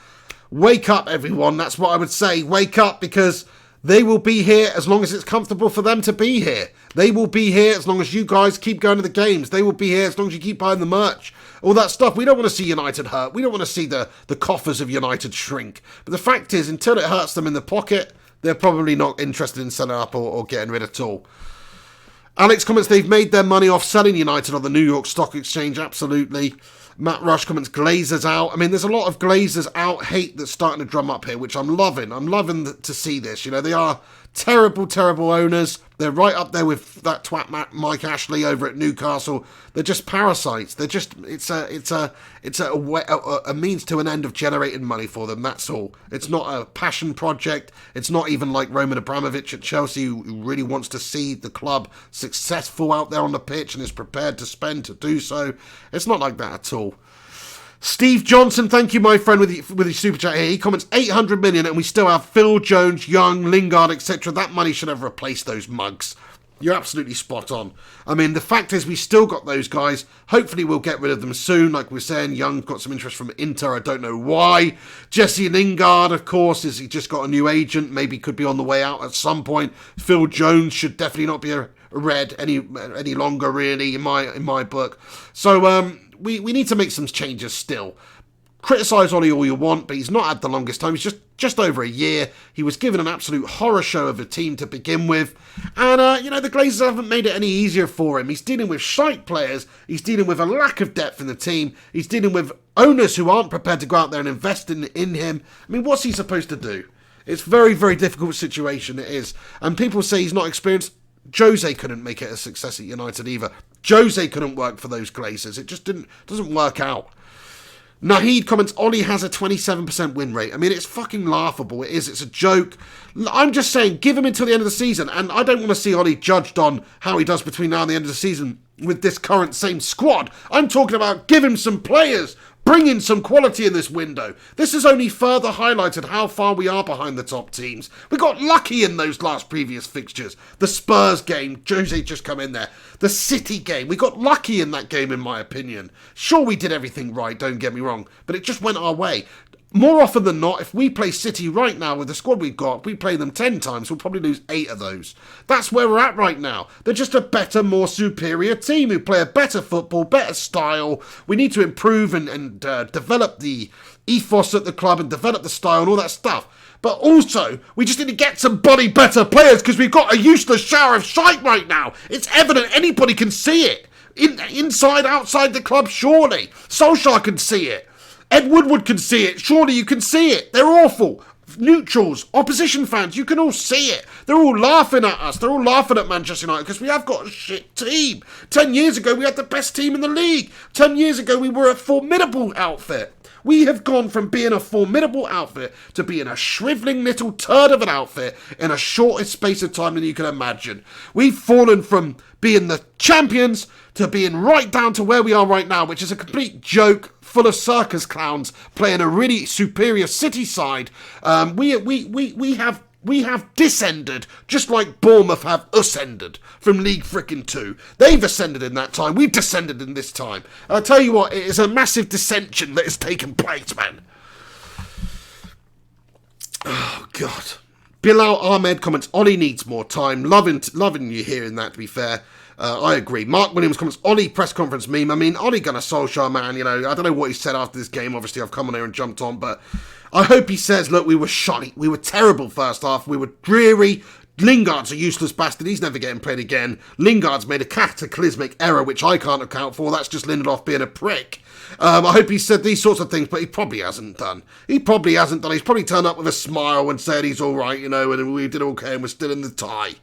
A: Wake up, everyone. That's what I would say. Wake up, because they will be here as long as it's comfortable for them to be here. They will be here as long as you guys keep going to the games. They will be here as long as you keep buying the merch. All that stuff. We don't want to see United hurt. We don't want to see the coffers of United shrink. But the fact is, until it hurts them in the pocket, they're probably not interested in selling up or getting rid at all. Alex comments, they've made their money off selling United on the New York Stock Exchange. Absolutely. Matt Rush comments, Glazers out. I mean, there's a lot of Glazers out hate that's starting to drum up here, which I'm loving. I'm loving to see this. You know, they are terrible, terrible owners. They're right up there with that twat Mike Ashley over at Newcastle. They're just parasites. They're just, it's a means to an end of generating money for them. That's all. It's not a passion project. It's not even like Roman Abramovich at Chelsea, who really wants to see the club successful out there on the pitch and is prepared to spend to do so. It's not like that at all. Steve Johnson, thank you, my friend, with your super chat here. He comments 800 million and we still have Phil Jones, Young, Lingard, etc. That money should have replaced those mugs. You're absolutely spot on. I mean, the fact is we still got those guys. Hopefully we'll get rid of them soon. Like we're saying, Young got some interest from Inter. I don't know why. Jesse Lingard, of course, he just got a new agent. Maybe could be on the way out at some point. Phil Jones should definitely not be a red any longer, really, in my book. So, we need to make some changes still. Criticise Ollie all you want, but he's not had the longest time. He's just over a year. He was given an absolute horror show of a team to begin with. And, the Glazers haven't made it any easier for him. He's dealing with shite players. He's dealing with a lack of depth in the team. He's dealing with owners who aren't prepared to go out there and invest in him. I mean, what's he supposed to do? It's a very, very difficult situation, it is. And people say he's not experienced. Jose couldn't make it a success at United either. Jose couldn't work for those Glazers. It just doesn't work out. Nahid comments, Ollie has a 27% win rate. I mean, it's fucking laughable. It is. It's a joke. I'm just saying, give him until the end of the season. And I don't want to see Ollie judged on how he does between now and the end of the season with this current same squad. I'm talking about give him some players. Bring in some quality in this window. This has only further highlighted how far we are behind the top teams. We got lucky in those last previous fixtures. The Spurs game, Jose just come in there. The City game, we got lucky in that game in my opinion. Sure, we did everything right, don't get me wrong, but it just went our way. More often than not, if we play City right now with the squad we've got, we play them 10 times, we'll probably lose 8 of those. That's where we're at right now. They're just a better, more superior team who play a better football, better style. We need to improve and develop the ethos at the club and develop the style and all that stuff. But also, we just need to get some bloody better players because we've got a useless shower of shite right now. It's evident, anybody can see it. Inside, outside the club, surely. Solskjaer can see it. Ed Woodward can see it. Surely you can see it. They're awful. Neutrals, opposition fans, you can all see it. They're all laughing at us. They're all laughing at Manchester United because we have got a shit team. 10 years ago, we had the best team in the league. 10 years ago, we were a formidable outfit. We have gone from being a formidable outfit to being a shrivelling little turd of an outfit in a shortest space of time than you can imagine. We've fallen from being the champions to being right down to where we are right now, which is a complete joke full of circus clowns playing a really superior City side. We have descended, just like Bournemouth have ascended from League frickin' 2. They've ascended in that time. We've descended in this time. I'll tell you what, it is a massive dissension that has taken place, man. Oh, God. Bilal Ahmed comments, Ollie needs more time. Loving you hearing that, to be fair. I agree. Mark Williams comments, Ollie press conference meme. I mean, Ollie Gunnar Solskjaer, man, you know, I don't know what he said after this game. Obviously, I've come on here and jumped on, but I hope he says, look, we were shite. We were terrible first half. We were dreary. Lingard's a useless bastard. He's never getting played again. Lingard's made a cataclysmic error, which I can't account for. That's just Lindelof being a prick. I hope he said these sorts of things, but he probably hasn't done. He's probably turned up with a smile and said he's all right, you know, and we did okay and we're still in the tie.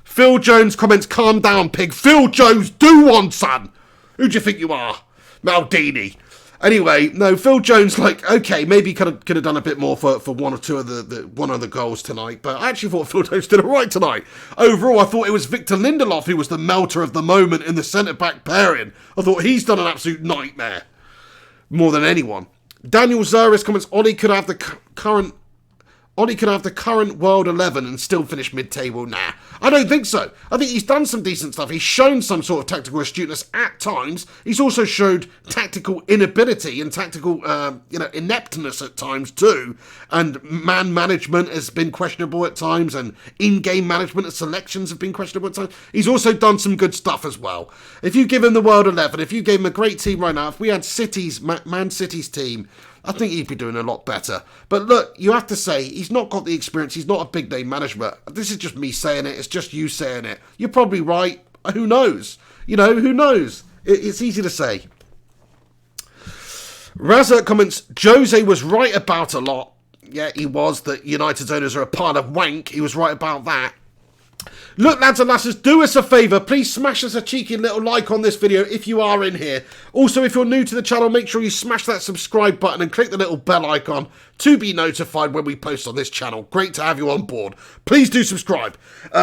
A: Phil Jones comments, calm down, pig. Phil Jones, do one, son. Who do you think you are? Maldini. Anyway, no, Phil Jones, like, okay, maybe could have done a bit more for one or two of the goals tonight, but I actually thought Phil Jones did all right tonight. Overall, I thought it was Victor Lindelof who was the melter of the moment in the centre-back pairing. I thought he's done an absolute nightmare, more than anyone. Daniel Zuris comments, Ollie could have the current World 11 and still finish mid-table. Nah, I don't think so. I think he's done some decent stuff. He's shown some sort of tactical astuteness at times. He's also showed tactical inability and tactical, ineptness at times too. And man management has been questionable at times, and in-game management and selections have been questionable at times. He's also done some good stuff as well. If you give him the World 11, if you gave him a great team right now, if we had Man City's team, I think he'd be doing a lot better. But look, you have to say, he's not got the experience. He's not a big name manager. This is just me saying it. It's just you saying it. You're probably right. Who knows? You know, who knows? It's easy to say. Raza comments, Jose was right about a lot. Yeah, he was. That United's owners are a pile of wank. He was right about that. Look, lads and lasses, do us a favour. Please smash us a cheeky little like on this video if you are in here. Also, if you're new to the channel, make sure you smash that subscribe button and click the little bell icon to be notified when we post on this channel. Great to have you on board. Please do subscribe.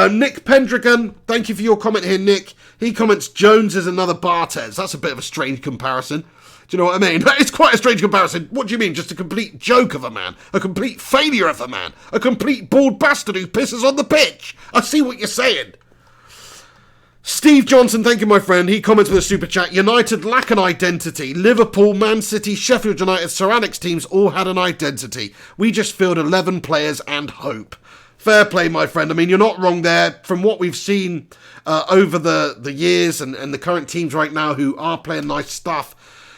A: Nick Pendragon, thank you for your comment here, Nick. He comments, Jones is another Barthez. That's a bit of a strange comparison. Do you know what I mean? It's quite a strange comparison. What do you mean? Just a complete joke of a man. A complete failure of a man. A complete bald bastard who pisses on the pitch. I see what you're saying. Steve Johnson, thank you, my friend. He comments with a super chat. United lack an identity. Liverpool, Man City, Sheffield United, Ceramics teams all had an identity. We just filled 11 players and hope. Fair play, my friend. I mean, you're not wrong there. From what we've seen over the years and the current teams right now who are playing nice stuff,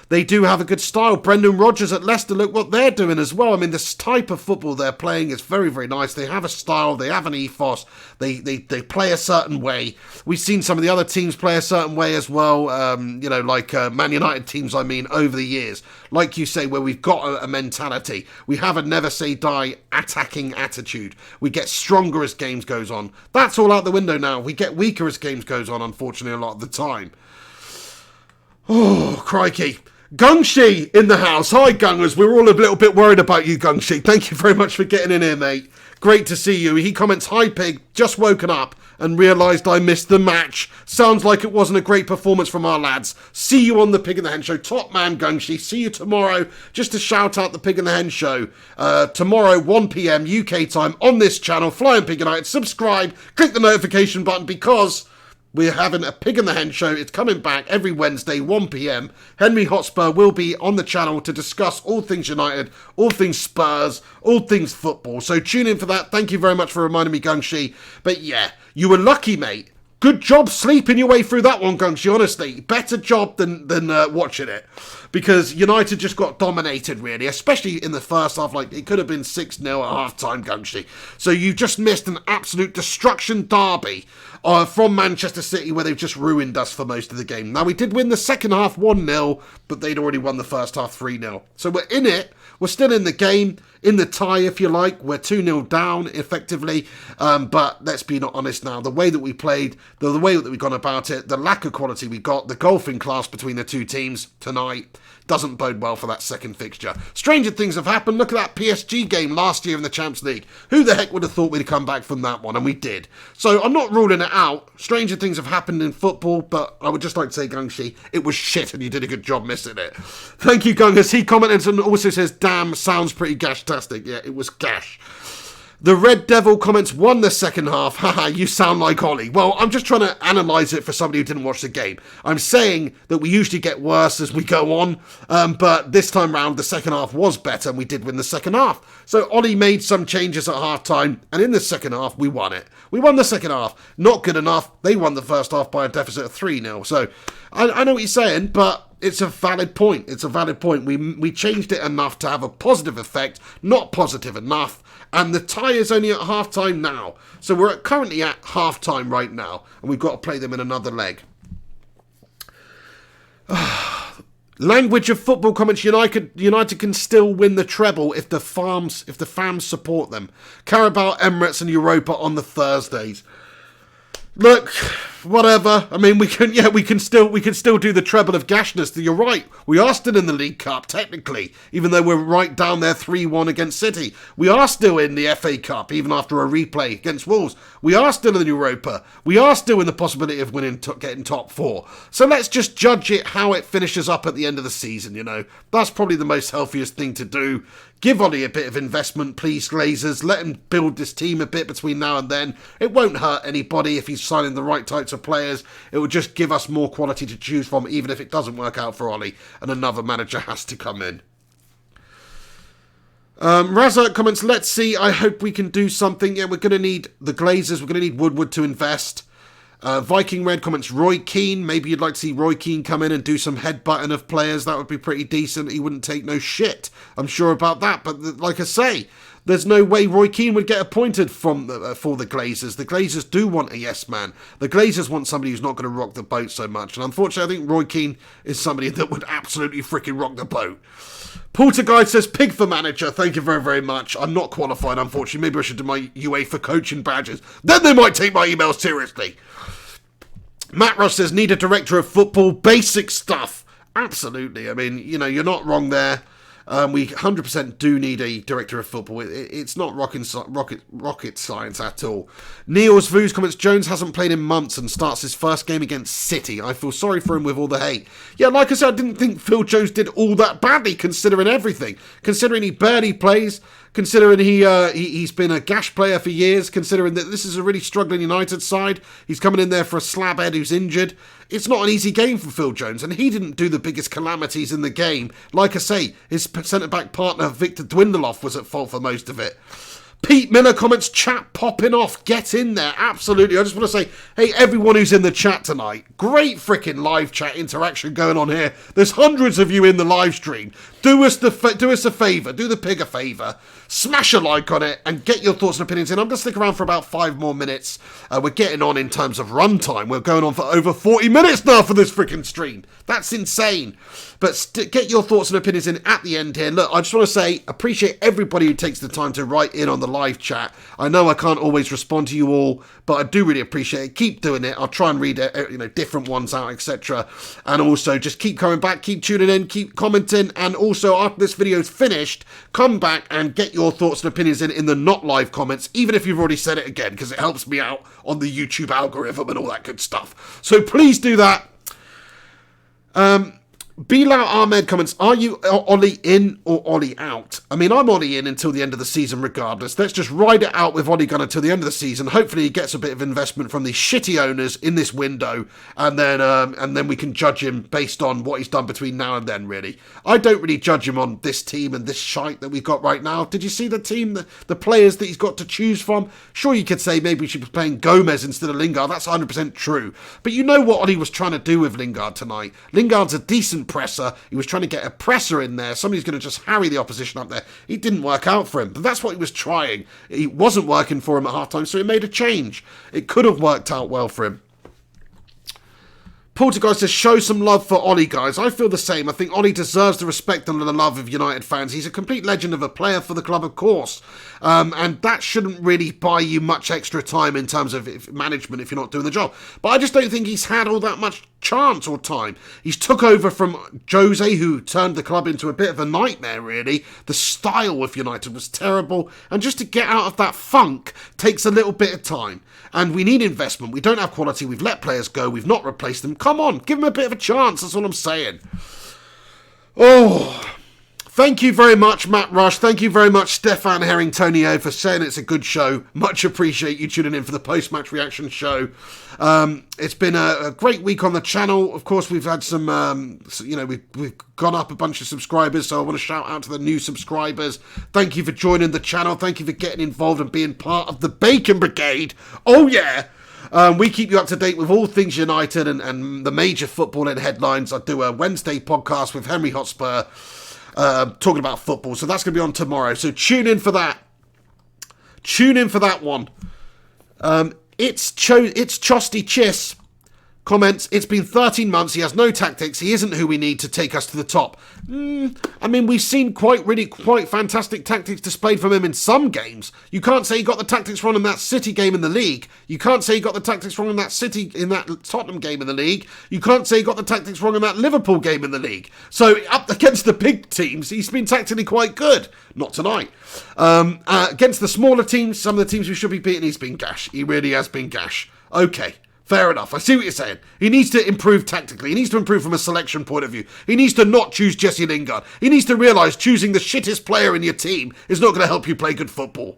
A: they do have a good style. Brendan Rodgers at Leicester, look what they're doing as well. I mean, this type of football they're playing is very, very nice. They have a style. They have an ethos. They play a certain way. We've seen some of the other teams play a certain way as well, like Man United teams, I mean, over the years. Like you say, where we've got a mentality. We have a never-say-die attacking attitude. We get stronger as games goes on. That's all out the window now. We get weaker as games goes on, unfortunately, a lot of the time. Oh, crikey. Gungshi in the house. Hi, Gungers. We're all a little bit worried about you, Gungshi. Thank you very much for getting in here, mate. Great to see you. He comments, hi, Pig. Just woken up and realised I missed the match. Sounds like it wasn't a great performance from our lads. See you on the Pig and the Hen Show. Top man, Gungshi. See you tomorrow. Just to shout out the Pig and the Hen Show. Tomorrow, 1 p.m. UK time on this channel. Flying Pig United. Subscribe. Click the notification button because we're having a Pig and the Hen Show. It's coming back every Wednesday, 1 p.m. Henry Hotspur will be on the channel to discuss all things United, all things Spurs, all things football. So tune in for that. Thank you very much for reminding me, Gungshi. But yeah, you were lucky, mate. Good job sleeping your way through that one, Gungshi, honestly. Better job than watching it. because United just got dominated, really, especially in the first half. Like, it could have been 6-0 at half-time, Gungshi. So you just missed an absolute destruction derby from Manchester City, where they've just ruined us for most of the game. Now, we did win the second half 1-0, but they'd already won the first half 3-0. So we're in it. We're still in the game, in the tie, if you like. We're 2-0 down, effectively. But let's be honest now. The way that we played, the way that we've gone about it, the lack of quality we got, the golfing class between the two teams tonight doesn't bode well for that second fixture. Stranger things have happened. Look at that PSG game last year in the Champions League. Who the heck would have thought we'd come back from that one? And we did. So I'm not ruling it out. Stranger things have happened in football, but I would just like to say, Gungshi, it was shit and you did a good job missing it. Thank you, Gungas. He commented and also says, damn, sounds pretty gash-tastic. Yeah, it was gash. The Red Devil comments, won the second half. Haha, you sound like Ollie. Well, I'm just trying to analyse it for somebody who didn't watch the game. I'm saying that we usually get worse as we go on, but this time round, the second half was better, and we did win the second half. So Ollie made some changes at half-time, and in the second half, we won it. We won the second half. Not good enough. They won the first half by a deficit of 3-0. So I know what you're saying, but it's a valid point. It's a valid point. We changed it enough to have a positive effect, not positive enough. And the tie is only at half-time now. So we're currently at half-time right now. And we've got to play them in another leg. Language of football comments. United can still win the treble if the fans support them. Carabao, Emirates and Europa on the Thursdays. Look, whatever. I mean, we can still do the treble of gashness. You're right. We are still in the League Cup, technically, even though we're right down there 3-1 against City. We are still in the FA Cup, even after a replay against Wolves. We are still in the Europa. We are still in the possibility of getting top 4. So let's just judge it how it finishes up at the end of the season, you know. That's probably the most healthiest thing to do. Give Ollie a bit of investment, please, Glazers. Let him build this team a bit between now and then. It won't hurt anybody if he's signing the right types of players. It will just give us more quality to choose from, even if it doesn't work out for Ollie and another manager has to come in. Razak comments, let's see. I hope we can do something. Yeah, we're going to need the Glazers. We're going to need Woodward to invest. Viking Red comments, Roy Keane. Maybe you'd like to see Roy Keane come in and do some headbutting of players. That would be pretty decent. He wouldn't take no shit. I'm sure about that. But like I say, there's no way Roy Keane would get appointed for the Glazers. The Glazers do want a yes man. The Glazers want somebody who's not going to rock the boat so much. And unfortunately, I think Roy Keane is somebody that would absolutely freaking rock the boat. Poltergeist says, pig for manager. Thank you very, very much. I'm not qualified, unfortunately. Maybe I should do my UEFA coaching badges. Then they might take my emails seriously. Matt Ross says, need a director of football. Basic stuff. Absolutely. I mean, you know, you're not wrong there. We 100% do need a director of football. It's not rocket science at all. Neil's Views comments, Jones hasn't played in months and starts his first game against City. I feel sorry for him with all the hate. Yeah, like I said, I didn't think Phil Jones did all that badly, considering everything. Considering he barely plays, considering he's been a gash player for years, considering that this is a really struggling United side. He's coming in there for a slabhead who's injured. It's not an easy game for Phil Jones, and he didn't do the biggest calamities in the game. Like I say, his centre-back partner, Victor Dwindloff, was at fault for most of it. Pete Miller comments, chat popping off. Get in there. Absolutely. I just want to say, hey, everyone who's in the chat tonight, great freaking live chat interaction going on here. There's hundreds of you in the live stream. Do us a favour. Do the pig a favour. Smash a like on it and get your thoughts and opinions in. I'm going to stick around for about 5 more minutes. We're getting on in terms of runtime. We're going on for over 40 minutes now for this freaking stream. That's insane. But get your thoughts and opinions in at the end here. Look, I just want to say, appreciate everybody who takes the time to write in on the live chat. I know I can't always respond to you all, but I do really appreciate it. Keep doing it. I'll try and read different ones out, etc. And also just keep coming back, keep tuning in, keep commenting, and also after this video is finished, come back and get your thoughts and opinions in the not live comments, even if you've already said it again, because it helps me out on the YouTube algorithm and all that good stuff. So please do that. Bilal Ahmed comments, are you Ollie in or Ollie out? I mean, I'm Ollie in until the end of the season regardless. Let's just ride it out with Ollie Gunn until the end of the season. Hopefully he gets a bit of investment from the shitty owners in this window, and then we can judge him based on what he's done between now and then, really. I don't really judge him on this team and this shite that we've got right now. Did you see the team, the players that he's got to choose from? Sure, you could say maybe we should be playing Gomez instead of Lingard. That's 100% true. But you know what Ollie was trying to do with Lingard tonight. Lingard's a decent decent presser. He was trying to get a presser in there. Somebody's going to just harry the opposition up there. It didn't work out for him, but that's what he was trying. It wasn't working for him at halftime, so he made a change. It could have worked out well for him. Portugal says, show some love for Ollie, guys. I feel the same. I think Ollie deserves the respect and the love of United fans. He's a complete legend of a player for the club, of course. And that shouldn't really buy you much extra time in terms of management if you're not doing the job. But I just don't think he's had all that much chance or time. He's took over from Jose, who turned the club into a bit of a nightmare, really. The style of United was terrible. And just to get out of that funk takes a little bit of time. And we need investment. We don't have quality. We've let players go. We've not replaced them. Come on, give them a bit of a chance. That's all I'm saying. Oh, thank you very much, Matt Rush. Thank you very much, Stefan Herringtonio, for saying it's a good show. Much appreciate you tuning in for the post-match reaction show. It's been a great week on the channel. Of course, we've had some, we've gone up a bunch of subscribers, so I want to shout out to the new subscribers. Thank you for joining the channel. Thank you for getting involved and being part of the Bacon Brigade. Oh, yeah. We keep you up to date with all things United and the major footballing headlines. I do a Wednesday podcast with Henry Hotspur talking about football, so that's going to be on tomorrow. So tune in for that. Tune in for that one. It's Chosty Chiss comments, it's been 13 months, he has no tactics, he isn't who we need to take us to the top. I mean, we've seen quite fantastic tactics displayed from him in some games. You can't say he got the tactics wrong in that City game in the league. You can't say he got the tactics wrong in that Tottenham game in the league. You can't say he got the tactics wrong in that Liverpool game in the league. So up against the big teams, he's been tactically quite good. Not tonight. Against the smaller teams, some of the teams we should be beating, he's been gash. He really has been gash. Okay. Fair enough. I see what you're saying. He needs to improve tactically. He needs to improve from a selection point of view. He needs to not choose Jesse Lingard. He needs to realise choosing the shittest player in your team is not going to help you play good football.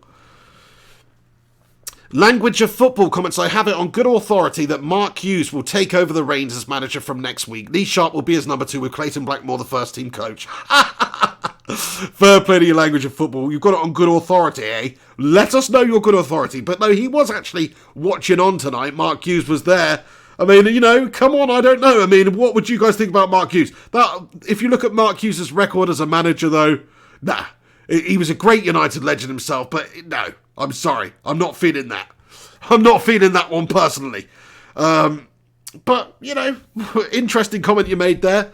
A: Language of Football comments, I have it on good authority that Mark Hughes will take over the reins as manager from next week. Lee Sharp will be his number 2 with Clayton Blackmore the first team coach. Fair play to your Language of Football. You've got it on good authority, eh? Let us know your good authority. But no, he was actually watching on tonight. Mark Hughes was there. I mean, come on, I don't know. I mean, what would you guys think about Mark Hughes? If you look at Mark Hughes' record as a manager, though, nah. He was a great United legend himself, but no, I'm sorry. I'm not feeling that. I'm not feeling that one personally. But, interesting comment you made there.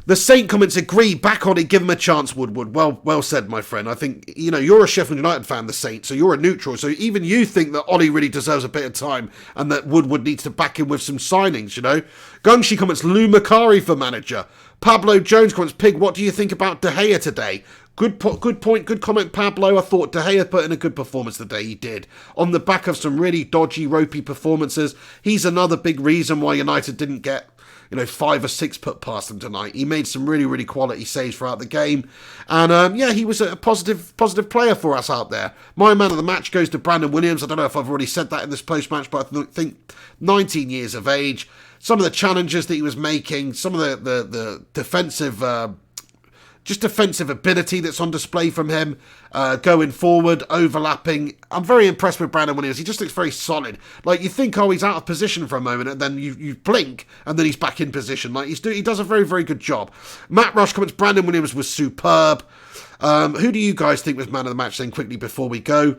A: The Saint comments agree, back on it, give him a chance, Woodward. Well said, my friend. I think, you're a Sheffield United fan, the Saint, so you're a neutral. So even you think that Ollie really deserves a bit of time and that Woodward needs to back him with some signings, Gungshi comments, Lou Macari for manager. Pablo Jones comments, Pig, what do you think about De Gea today? Good point, good comment, Pablo. I thought De Gea put in a good performance today. He did. On the back of some really dodgy, ropey performances, he's another big reason why United didn't get 5 or 6 put past them tonight. He made some really, really quality saves throughout the game. And, he was a positive player for us out there. My man of the match goes to Brandon Williams. I don't know if I've already said that in this post-match, but I think 19 years of age. Some of the challenges that he was making, some of the defensive... just defensive ability that's on display from him going forward, overlapping. I'm very impressed with Brandon Williams. He just looks very solid. Like, you think, he's out of position for a moment, and then you blink, and then he's back in position. Like, he does a very, very good job. Matt Rush comments, Brandon Williams was superb. Who do you guys think was man of the match then, quickly, before we go?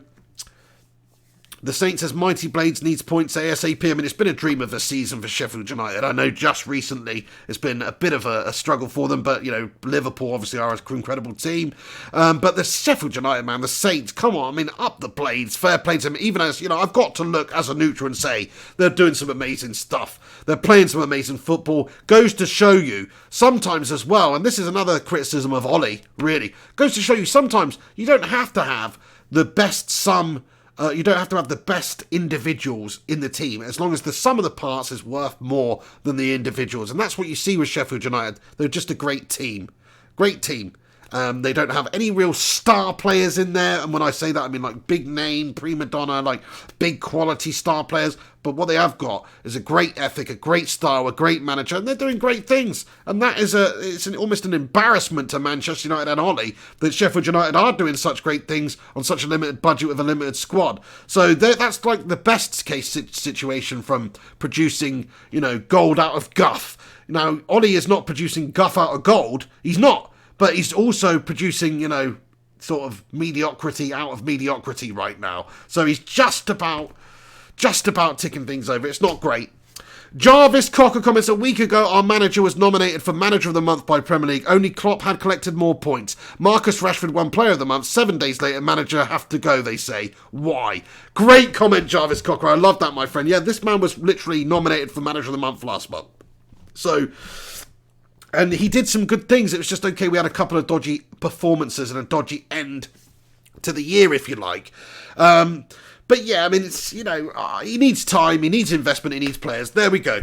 A: The Saint says, Mighty Blades needs points ASAP. I mean, it's been a dream of a season for Sheffield United. I know just recently it's been a bit of a struggle for them, but, Liverpool obviously are an incredible team. But the Sheffield United, man, the Saints, come on, I mean, up the Blades, fair play to them. Even as, I've got to look as a neutral and say they're doing some amazing stuff. They're playing some amazing football. Goes to show you, sometimes as well, and this is another criticism of Ollie, really, goes to show you sometimes you don't have to have the best you don't have to have the best individuals in the team, as long as the sum of the parts is worth more than the individuals. And that's what you see with Sheffield United. They're just a great team. Great team. They don't have any real star players in there. And when I say that, I mean like big name, prima donna, like big quality star players. But what they have got is a great ethic, a great style, a great manager, and they're doing great things. And that is almost an embarrassment to Manchester United and Ollie that Sheffield United are doing such great things on such a limited budget with a limited squad. So that's like the best case situation from producing, gold out of guff. Now, Ollie is not producing guff out of gold. He's not. But he's also producing, you know, sort of mediocrity out of mediocrity right now. So he's just about ticking things over. It's not great. Jarvis Cocker comments, a week ago our manager was nominated for Manager of the Month by Premier League. Only Klopp had collected more points. Marcus Rashford won Player of the Month. 7 days later, manager have to go, they say. Why? Great comment, Jarvis Cocker. I love that, my friend. Yeah, this man was literally nominated for Manager of the Month last month. So, and he did some good things. It was just, okay, we had a couple of dodgy performances and a dodgy end to the year, if you like. But yeah, I mean, it's, you know, he needs time, he needs investment, he needs players. There we go.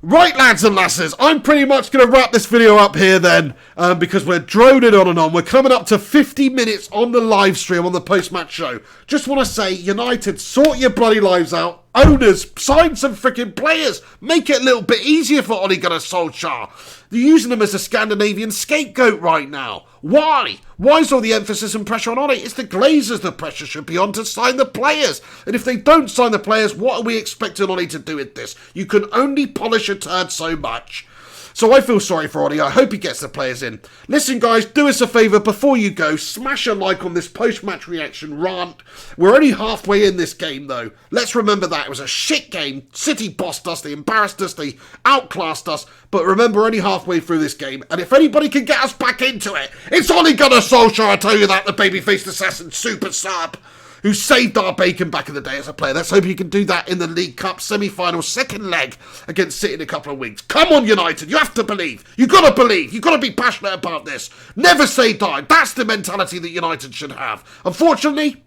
A: Right, lads and lasses, I'm pretty much going to wrap this video up here then, because we're droning on and on. We're coming up to 50 minutes on the live stream, on the post-match show. Just want to say, United, sort your bloody lives out. Owners, sign some freaking players. Make it a little bit easier for Ole Gunnar Solskjaer. They're using him as a Scandinavian scapegoat right now. Why? Why is all the emphasis and pressure on Ole? It's the Glazers the pressure should be on to sign the players. And if they don't sign the players, what are we expecting Ole to do with this? You can only polish a turd so much. So I feel sorry for Ole. I hope he gets the players in. Listen, guys, do us a favour before you go. Smash a like on this post-match reaction rant. We're only halfway in this game, though. Let's remember that. It was a shit game. City bossed us. They embarrassed us. They outclassed us. But remember, we're only halfway through this game. And if anybody can get us back into it, it's Ole Gunnar Solskjaer, I tell you that, the baby-faced assassin super sub, who saved our bacon back in the day as a player. Let's hope he can do that in the League Cup semi-final second leg against City in a couple of weeks. Come on, United. You have to believe. You've got to believe. You've got to be passionate about this. Never say die. That's the mentality that United should have. Unfortunately,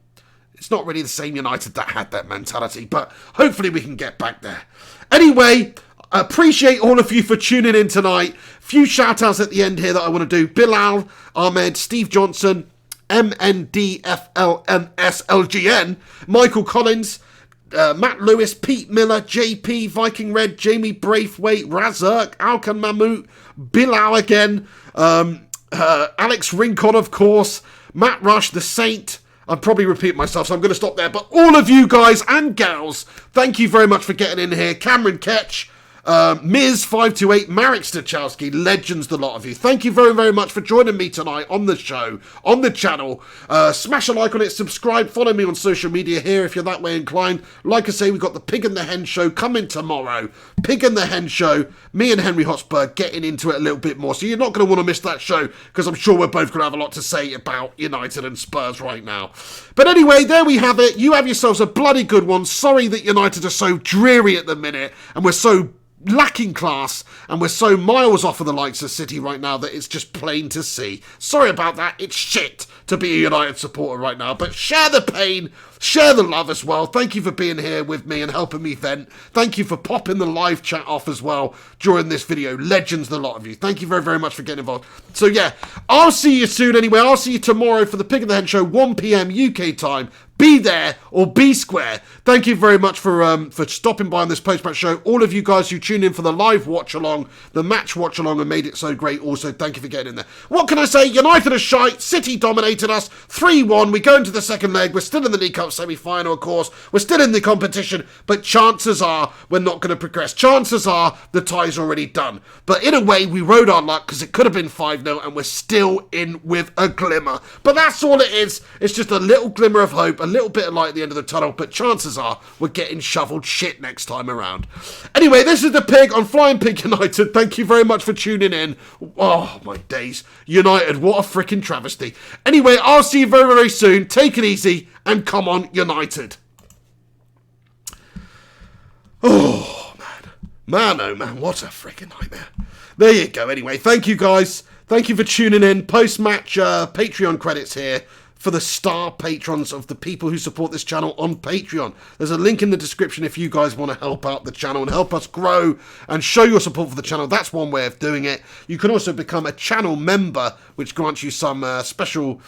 A: it's not really the same United that had that mentality, but hopefully we can get back there. Anyway, I appreciate all of you for tuning in tonight. Few shout-outs at the end here that I want to do. Bilal, Ahmed, Steve Johnson, MNDFLNSLGN, Michael Collins, Matt Lewis, Pete Miller, JP, Viking Red, Jamie Braithwaite, Razerk, Alkan Mahmout, Bilal again, Alex Rincon, of course, Matt Rush, The Saint. I'll probably repeat myself, so I'm going to stop there. But all of you guys and gals, thank you very much for getting in here. Cameron Ketch, Miz528, Marek Stachowski, legends, the lot of you. Thank you very, very much for joining me tonight on the show, on the channel. Smash a like on it, subscribe, follow me on social media here if you're that way inclined. Like I say, we've got the Pig and the Hen show coming tomorrow. Pig and the Hen show, me and Henry Hotspur getting into it a little bit more. So you're not going to want to miss that show, because I'm sure we're both going to have a lot to say about United and Spurs right now. But anyway, there we have it. You have yourselves a bloody good one. Sorry that United are so dreary at the minute, and we're so lacking class, and we're so miles off of the likes of City right now that it's just plain to see. Sorry about that. It's shit to be a United supporter right now, but share the pain, share the love as well. Thank you for being here with me and helping me vent. Thank you for popping the live chat off as well during this video. Legends, the lot of you. Thank you very, very much for getting involved. So yeah, I'll see you soon anyway. I'll see you tomorrow for the Pig and the Hen show, 1 PM UK time. Be there or be square. Thank you very much for stopping by on this post-match show. All of you guys who tuned in for the live watch-along, the match watch-along, and made it so great also, thank you for getting in there. What can I say? United are shite. City dominated us. 3-1. We go into the second leg. We're still in the League Cup semi-final, of course. We're still in the competition, but chances are we're not going to progress. Chances are the tie's already done. But in a way, we rode our luck because it could have been 5-0, and we're still in with a glimmer. But that's all it is. It's just a little glimmer of hope, a little bit of light at the end of the tunnel, but chances are we're getting shoveled shit next time around. Anyway, this is the Pig on Flying Pig United. Thank you very much for tuning in. Oh, my days. United, what a freaking travesty. Anyway, I'll see you very, very soon. Take it easy, and come on, United. Oh, man. Man, oh, man, what a freaking nightmare. There you go. Anyway, thank you, guys. Thank you for tuning in. Post-match Patreon credits here for the star patrons of the people who support this channel on Patreon. There's a link in the description if you guys want to help out the channel and help us grow and show your support for the channel. That's one way of doing it. You can also become a channel member, which grants you some special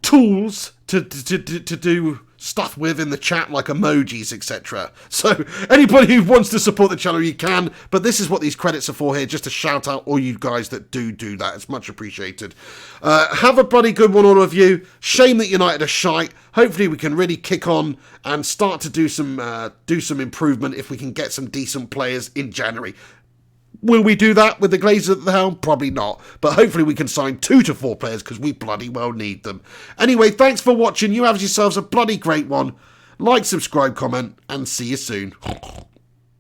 A: tools to do stuff with in the chat, like emojis, etc. So anybody who wants to support the channel, you can, but this is what these credits are for here, just to shout out all you guys that do that. It's much appreciated. Have a bloody good one, all of you. Shame that United are shite. Hopefully we can really kick on and start to do some improvement if we can get some decent players in January. Will we do that with the Glazers at the helm? Probably not. But hopefully we can sign 2 to 4 players because we bloody well need them. Anyway, thanks for watching. You have yourselves a bloody great one. Like, subscribe, comment, and see you soon.